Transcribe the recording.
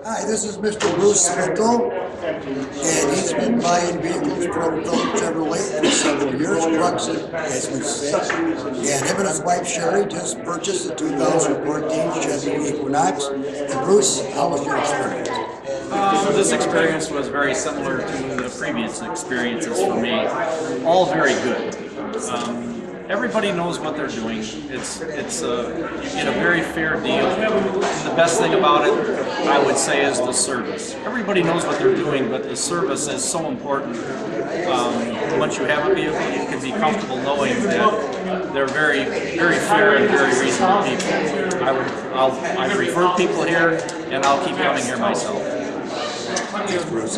Hi, this is Mr. Bruce Spittle, and he's been buying vehicles from Phillips Chevrolet for several years, trucks, as we say. And him and his wife Sherry just purchased a 2014 Chevy Equinox. And Bruce, how was your experience? This experience was very similar to the previous experiences for me. All very good. Everybody knows what they're doing. It's you get a very fair deal. The best thing about it, I would say, is the service. Everybody knows what they're doing, but the service is so important. Once you have a vehicle, you can be comfortable knowing that they're very, very fair and very reasonable people. I've referred people here, and I'll keep coming here myself. Thanks, Bruce.